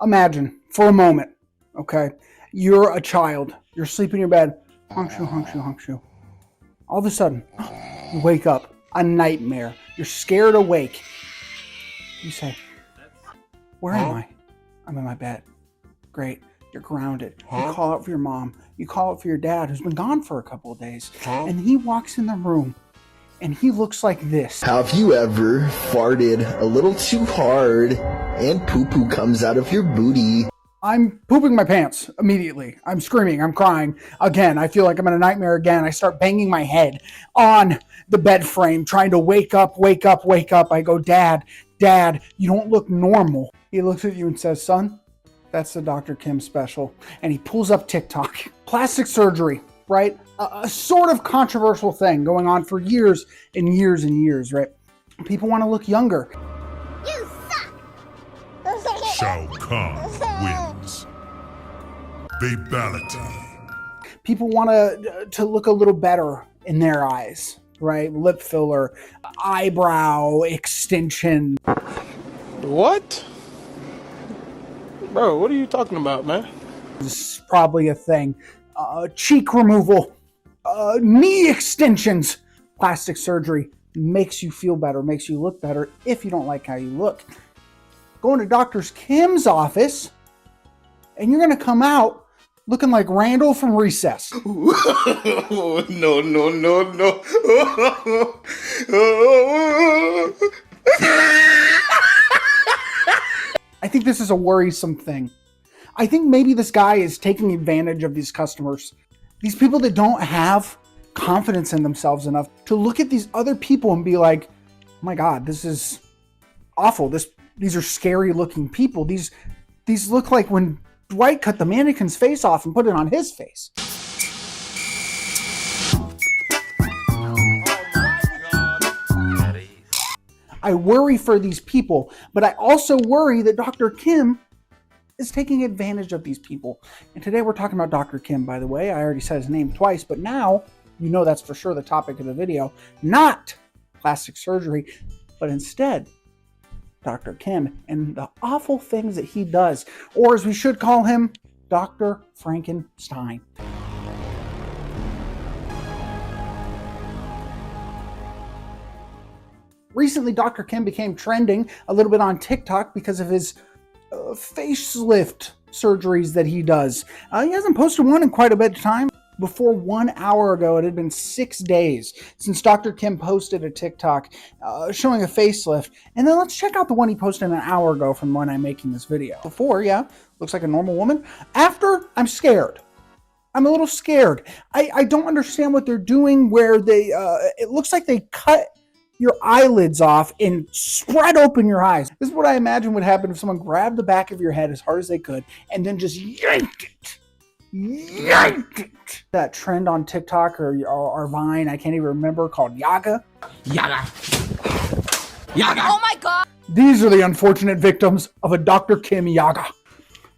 Imagine for a moment, okay, you're a child, you're sleeping in your bed, hunkshu, hunkshu, hunkshu. All of a sudden, you wake up, a nightmare. You're scared awake. You say, where am I? I'm in my bed. Great. You're grounded. You call out for your mom. You call out for your dad who's been gone for a couple of days. And he walks in the room and he looks like this. Have you ever farted a little too hard and poo-poo comes out of your booty? I'm pooping my pants immediately. I'm screaming. I'm crying. Again, I feel like I'm in a nightmare again. I start banging my head on the bed frame, trying to wake up, wake up, wake up. I go, Dad, you don't look normal. He looks at you and says, son, that's the Dr. Kim special. And he pulls up TikTok. Plastic surgery, right? A sort of controversial thing going on for years and years and years, right? People want to look younger. You suck! Shao Kahn wins. Fatality. People want to look a little better in their eyes, right? Lip filler, eyebrow extension. What? Bro, what are you talking about, man? This is probably a thing. Cheek removal, knee extensions. Plastic surgery makes you feel better, makes you look better if you don't like how you look. Going to Dr. Kim's office, and you're going to come out looking like Randall from Recess. No. I think this is a worrisome thing. I think maybe this guy is taking advantage of these customers. These people that don't have confidence in themselves enough to look at these other people and be like, oh my God, this is awful. These are scary looking people. These look like when Dwight cut the mannequin's face off and put it on his face. I worry for these people, but I also worry that Dr. Kim is taking advantage of these people. And today we're talking about Dr. Kim, by the way. I already said his name twice, but now you know that's for sure the topic of the video. Not plastic surgery, but instead Dr. Kim and the awful things that he does, or as we should call him, Dr. Frankenstein. Recently, Dr. Kim became trending a little bit on TikTok because of his facelift surgeries that he does. He hasn't posted one in quite a bit of time. Before 1 hour ago, it had been 6 days since Dr. Kim posted a TikTok showing a facelift. And then let's check out the one he posted an hour ago from when I'm making this video. Before, yeah, looks like a normal woman. After, I'm scared. I'm a little scared. I don't understand what they're doing where they, it looks like they cut your eyelids off and spread open your eyes. This is what I imagine would happen if someone grabbed the back of your head as hard as they could and then just yanked it. That trend on TikTok or Vine, I can't even remember, called Yaga. Oh my God! These are the unfortunate victims of a Dr. Kim Yaga.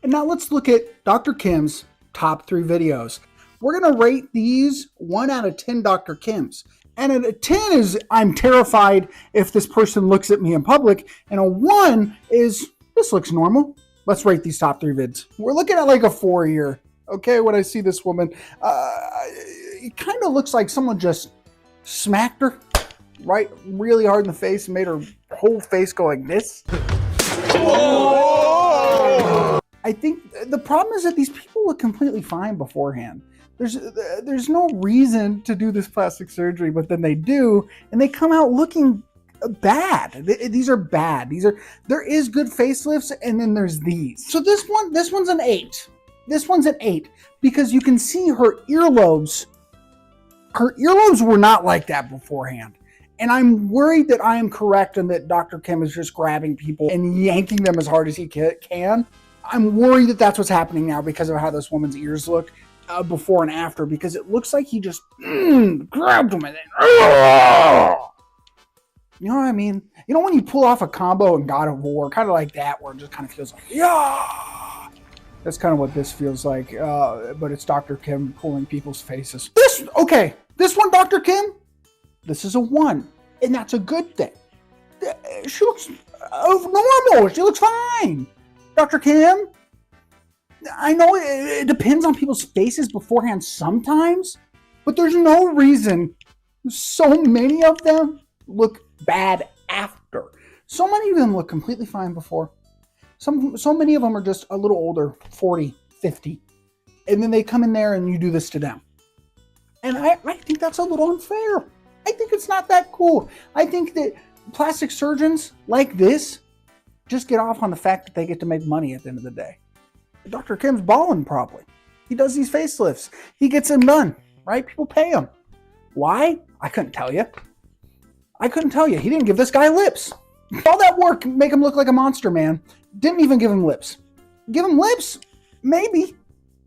And now let's look at Dr. Kim's top 3 videos. We're going to rate these 1 out of 10 Dr. Kims. And a 10 is, I'm terrified if this person looks at me in public. And a 1 is, this looks normal. Let's rate these top 3 vids. We're looking at like a 4 here. Okay, when I see this woman, it kind of looks like someone just smacked her right really hard in the face and made her whole face go like this. Oh! I think the problem is that these people look completely fine beforehand. There's no reason to do this plastic surgery, but then they do, and they come out looking bad. These are bad. There is good facelifts, and then there's these. So this one's an 8. This one's an 8 because you can see her earlobes. Her earlobes were not like that beforehand. And I'm worried that I am correct and that Dr. Kim is just grabbing people and yanking them as hard as he can. I'm worried that that's what's happening now because of how this woman's ears look before and after, because it looks like he just grabbed them and then, you know what I mean? You know when you pull off a combo in God of War, kind of like that, where it just kind of feels like, yeah. That's kind of what this feels like, but it's Dr. Kim pulling people's faces. This one, Dr. Kim, this is a 1, and that's a good thing. She looks normal. She looks fine. Dr. Kim, I know it depends on people's faces beforehand sometimes, but there's no reason so many of them look bad after. So many of them look completely fine before. So many of them are just a little older, 40, 50, and then they come in there and you do this to them. And I think that's a little unfair. I think it's not that cool. I think that plastic surgeons like this just get off on the fact that they get to make money at the end of the day. Dr. Kim's balling probably. He does these facelifts. He gets them done, right? People pay him. Why? I couldn't tell you. He didn't give this guy lips. All that work make him look like a monster man. Didn't even give him lips. Give him lips? Maybe.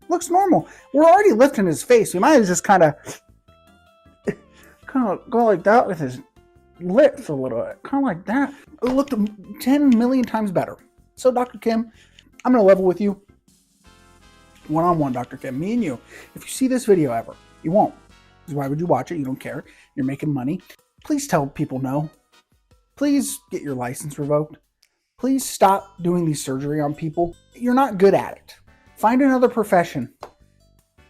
Looks normal. We're already lifting his face. We might as just kind of go like that with his lips a little bit. Kind of like that. It looked 10 million times better. So, Dr. Kim, I'm going to level with you. One-on-one, Dr. Kim. Me and you. If you see this video ever, you won't. Because why would you watch it? You don't care. You're making money. Please tell people no. Please get your license revoked. Please stop doing these surgery on people. You're not good at it. Find another profession.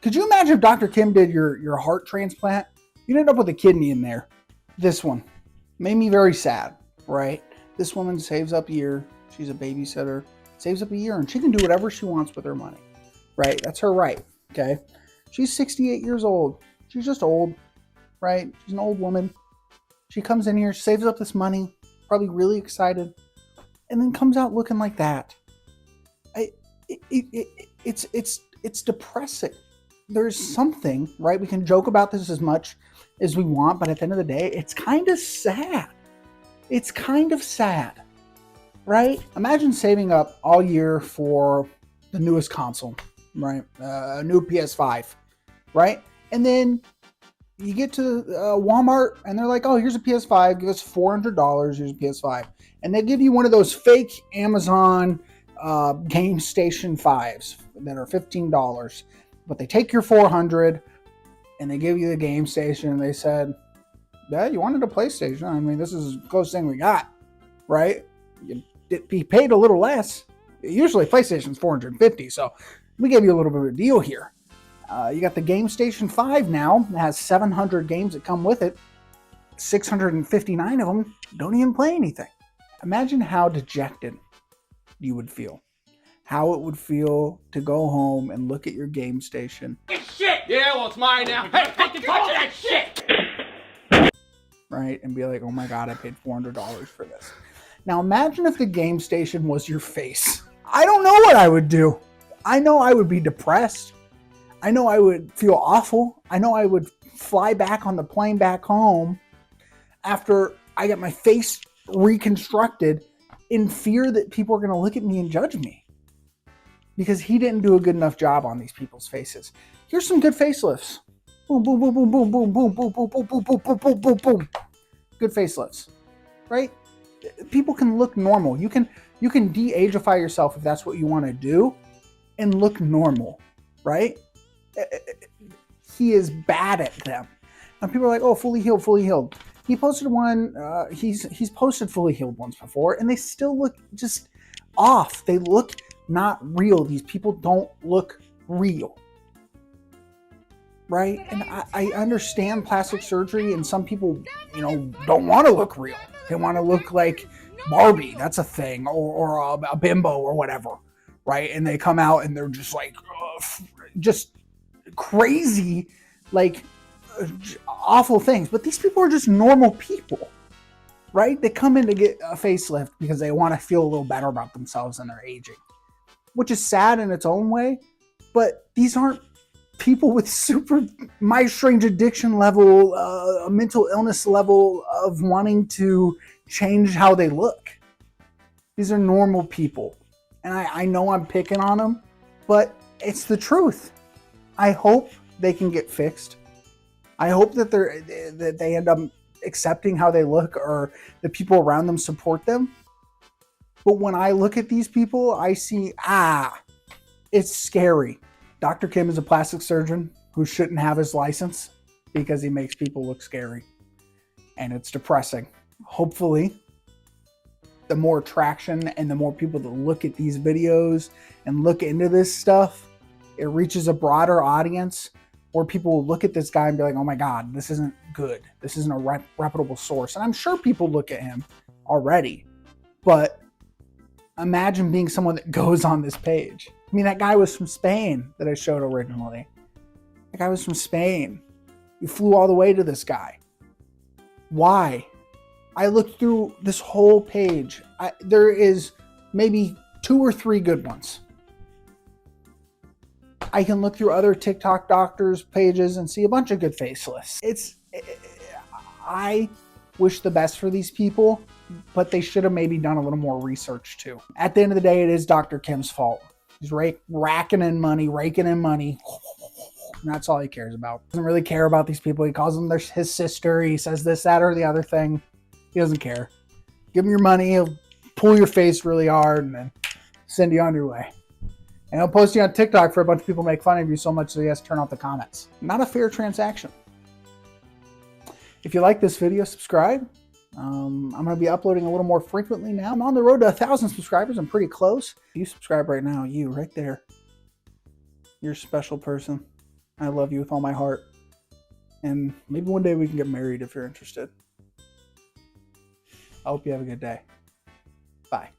Could you imagine if Dr. Kim did your heart transplant? You'd end up with a kidney in there. This one made me very sad, right? This woman saves up a year. She's a babysitter. Saves up a year and she can do whatever she wants with her money, right? That's her right, okay? She's 68 years old. She's just old, right? She's an old woman. She comes in here, saves up this money, probably really excited, and then comes out looking like that. It's depressing. There's something, right? We can joke about this as much as we want, but at the end of the day, it's kind of sad. It's kind of sad, right? Imagine saving up all year for the newest console, right? A new PS5, right? And then you get to Walmart and they're like, oh, here's a PS5. Give us $400. Here's a PS5. And they give you one of those fake Amazon Game Station 5s that are $15. But they take your $400 and they give you the Game Station. And they said, yeah, you wanted a PlayStation. I mean, this is the closest thing we got, right? You paid a little less. Usually PlayStation's $450, so we gave you a little bit of a deal here. You got the Game Station 5 now. It has 700 games that come with it. 659 of them don't even play anything. Imagine how dejected you would feel. How it would feel to go home and look at your Game Station. Shit! Yeah, well, it's mine now. Hey, take control of that shit! Right? And be like, oh my God, I paid $400 for this. Now imagine if the Game Station was your face. I don't know what I would do. I know I would be depressed. I know I would feel awful. I know I would fly back on the plane back home after I get my face reconstructed in fear that people are going to look at me and judge me because he didn't do a good enough job on these people's faces. Here's some good facelifts. Boom, boom, boom, boom, boom, boom, boom, boom, boom, boom, boom, boom, boom, boom, boom, boom. Good facelifts, right? People can look normal. You can de-ageify yourself if that's what you want to do and look normal, right? He is bad at them. And people are like, oh, fully healed, fully healed. He posted one, he's posted fully healed ones before, and they still look just off. They look not real. These people don't look real. Right? And I understand plastic surgery, and some people, don't want to look real. They want to look like Barbie. That's a thing. Or a bimbo or whatever. Right? And they come out and they're just like, just crazy, like awful things. But these people are just normal people. Right? They come in to get a facelift because they want to feel a little better about themselves and their aging. Which is sad in its own way. But these aren't people with super my strange addiction level, a mental illness level of wanting to change how they look. These are normal people. And I know I'm picking on them, but it's the truth. I hope they can get fixed. I hope that they end up accepting how they look or the people around them support them. But when I look at these people, I see, it's scary. Dr. Kim is a plastic surgeon who shouldn't have his license because he makes people look scary. And it's depressing. Hopefully, the more traction and the more people that look at these videos and look into this stuff, it reaches a broader audience where people will look at this guy and be like, oh my God, this isn't good. This isn't a reputable source. And I'm sure people look at him already, but imagine being someone that goes on this page. I mean, that guy was from Spain that I showed originally. That guy was from Spain. You flew all the way to this guy. Why? I looked through this whole page. There is maybe 2 or 3 good ones. I can look through other TikTok doctors' pages and see a bunch of good faceless. I wish the best for these people, but they should have maybe done a little more research too. At the end of the day, it is Dr. Kim's fault. He's raking in money. And that's all he cares about. Doesn't really care about these people. He calls them his sister. He says this, that, or the other thing. He doesn't care. Give him your money. He'll pull your face really hard and then send you on your way. And he'll post you on TikTok for a bunch of people make fun of you so much that he has to turn off the comments. Not a fair transaction. If you like this video, subscribe. I'm going to be uploading a little more frequently now. I'm on the road to 1,000 subscribers. I'm pretty close. If you subscribe right now, you right there, you're a special person. I love you with all my heart. And maybe one day we can get married if you're interested. I hope you have a good day. Bye.